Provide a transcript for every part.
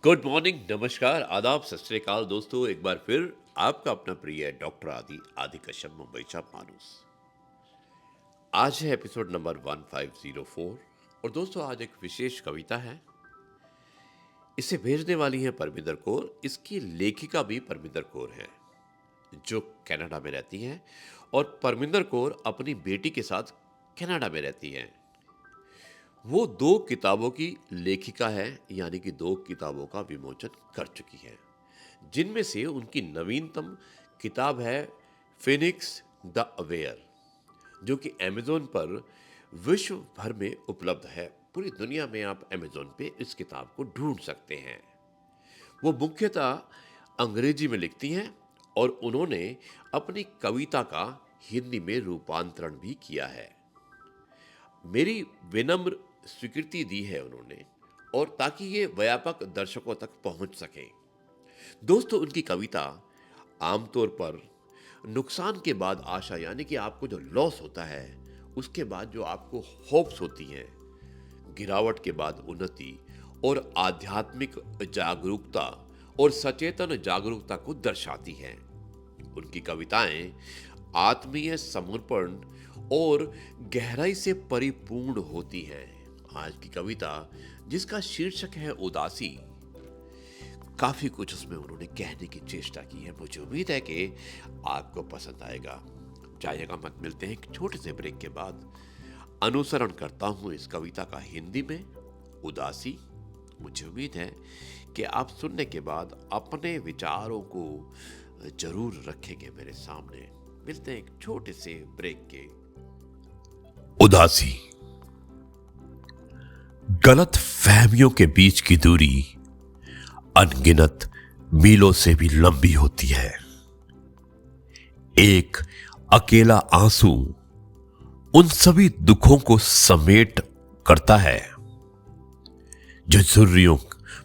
Good morning, नमस्कार, आदाब, सत श्री अकाल दोस्तों। एक बार फिर आपका अपना प्रिय डॉक्टर आदि कश्यप मुंबईचा माणूस। आज है एपिसोड नंबर 1504 और दोस्तों आज एक विशेष कविता है। इसे भेजने वाली है परमिंदर कौर। इसकी लेखिका भी परमिंदर कौर है जो कनाडा में रहती हैं और परमिंदर कौर अपनी बेटी के साथ कनाडा में रहती हैं। वो 2 किताबों की लेखिका है, यानी कि 2 किताबों का विमोचन कर चुकी है, जिनमें से उनकी नवीनतम किताब है फिनिक्स द अवेयर, जो कि अमेज़न पर विश्व भर में उपलब्ध है। पूरी दुनिया में आप अमेज़न पे इस किताब को ढूंढ सकते हैं। वो मुख्यतः अंग्रेजी में लिखती हैं और उन्होंने अपनी कविता का हिंदी में रूपांतरण भी किया है। मेरी विनम्र स्वीकृति दी है उन्होंने, और ताकि ये व्यापक दर्शकों तक पहुंच सके। दोस्तों, उनकी कविता आमतौर पर नुकसान के बाद आशा, यानी कि आपको जो लॉस होता है उसके बाद जो आपको होप्स होती हैं, गिरावट के बाद उन्नति और आध्यात्मिक जागरूकता और सचेतन जागरूकता को दर्शाती हैं। उनकी कविताएं आत्मीय समर्पण और गहराई से परिपूर्ण होती हैं। आज की कविता, जिसका शीर्षक है उदासी, काफी कुछ उसमें उन्होंने कहने की चेष्टा की है। मुझे उम्मीद है कि आपको पसंद आएगा। जाइएगा मत, मिलते हैं एक छोटे से ब्रेक के बाद। अनुसरण करता हूं इस कविता का हिंदी में, उदासी। मुझे उम्मीद है कि आप सुनने के बाद अपने विचारों को जरूर रखेंगे मेरे सामने। मिलते हैं एक छोटे से ब्रेक के। उदासी। गलत फहमियों के बीच की दूरी अनगिनत मीलों से भी लंबी होती है। एक अकेला आंसू उन सभी दुखों को समेट करता है जो झुर्रियों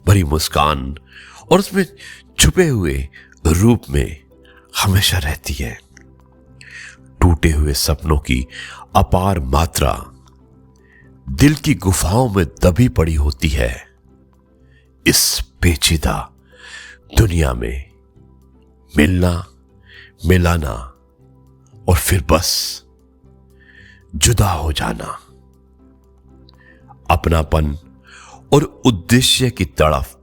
भरी मुस्कान और उसमें छुपे हुए रूप में हमेशा रहती है। टूटे हुए सपनों की अपार मात्रा दिल की गुफाओं में दबी पड़ी होती है। इस पेचीदा दुनिया में मिलना, मिलाना और फिर बस जुदा हो जाना, अपनापन और उद्देश्य की तड़फ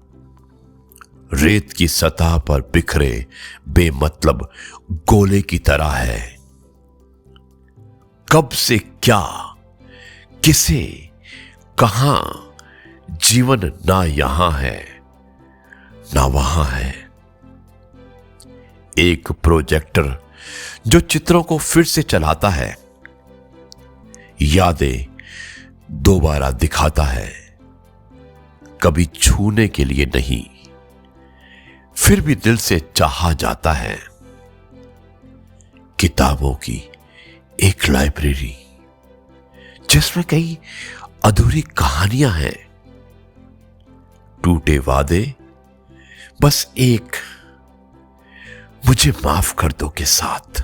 रेत की सतह पर बिखरे बेमतलब गोले की तरह है। कब से क्या, किसे, कहां, जीवन ना यहां है ना वहां है। एक प्रोजेक्टर जो चित्रों को फिर से चलाता है, यादें दोबारा दिखाता है, कभी छूने के लिए नहीं, फिर भी दिल से चाहा जाता है। किताबों की एक लाइब्रेरी जिसमें कई अधूरी कहानियां हैं, टूटे वादे, बस एक मुझे माफ कर दो के साथ।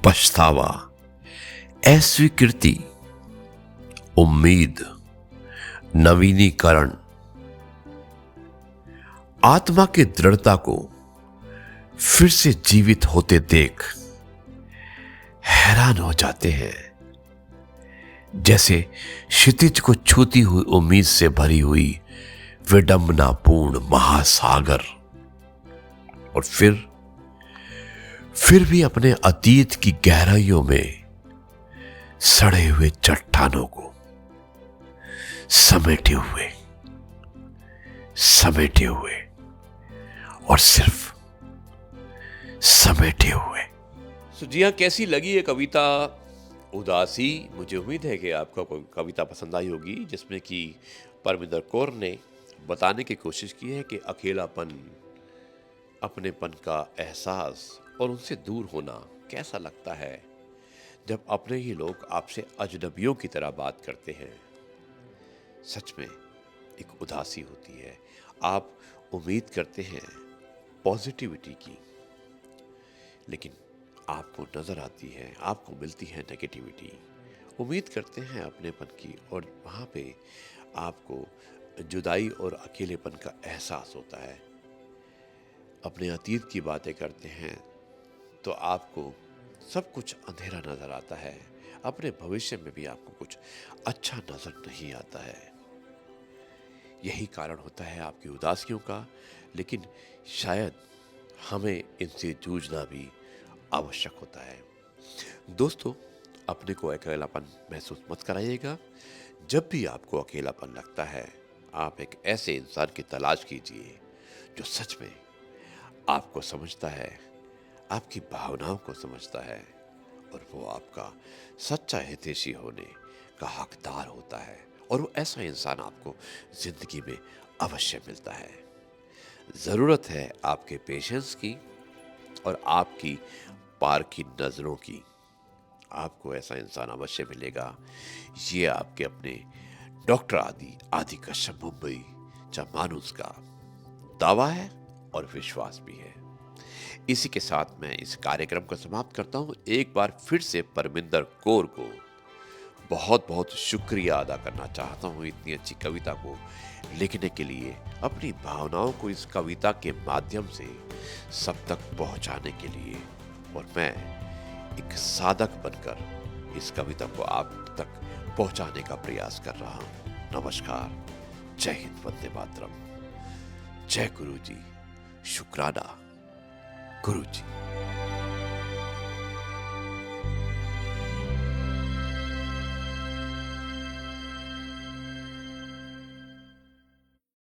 पछतावा, अस्वीकृति, उम्मीद, नवीनीकरण, आत्मा की दृढ़ता को फिर से जीवित होते देख हैरान हो जाते हैं। जैसे क्षितिज को छूती हुई उम्मीद से भरी हुई विडंबनापूर्ण महासागर, और फिर भी अपने अतीत की गहराइयों में सड़े हुए चट्टानों को समेटे हुए और सिर्फ समेटे हुए। जी हाँ, कैसी लगी ये कविता उदासी? मुझे उम्मीद है कि आपको कविता पसंद आई होगी, जिसमें कि परमिंदर कौर ने बताने की कोशिश की है कि अकेलापन, अपनेपन का एहसास और उनसे दूर होना कैसा लगता है जब अपने ही लोग आपसे अजनबियों की तरह बात करते हैं। सच में एक उदासी होती है। आप उम्मीद करते हैं पॉजिटिविटी की, लेकिन आपको नजर आती है, आपको मिलती है नेगेटिविटी। उम्मीद करते हैं अपनेपन की और वहाँ पे आपको जुदाई और अकेलेपन का एहसास होता है। अपने अतीत की बातें करते हैं तो आपको सब कुछ अंधेरा नजर आता है, अपने भविष्य में भी आपको कुछ अच्छा नजर नहीं आता है। यही कारण होता है आपकी उदासियों का, लेकिन शायद हमें इनसे जूझना भी आवश्यक होता है। दोस्तों, अपने को अकेलापन महसूस मत कराइएगा। जब भी आपको अकेलापन लगता है, आप एक ऐसे इंसान की तलाश कीजिए जो सच में आपको समझता है, आपकी भावनाओं को समझता है और वो आपका सच्चा हितैषी होने का हकदार होता है। और वो ऐसा इंसान आपको जिंदगी में अवश्य मिलता है। ज़रूरत है आपके पेशेंस की और आपकी पार की नज़रों की। आपको ऐसा इंसान अवश्य मिलेगा। ये आपके अपने डॉक्टर आदि कश्यप मुंबई चा मानुस का दावा है और विश्वास भी है। इसी के साथ मैं इस कार्यक्रम को समाप्त करता हूँ। एक बार फिर से परमिंदर कौर को बहुत बहुत शुक्रिया अदा करना चाहता हूँ इतनी अच्छी कविता को लिखने के लिए, अपनी भावनाओं को इस कविता के माध्यम से सब तक पहुँचाने के लिए। और मैं एक साधक बनकर इस कविता को आप तक पहुँचाने का प्रयास कर रहा हूँ। नमस्कार, जय हिंद, वंदे मातरम, जय गुरु जी, शुक्राना गुरु जी।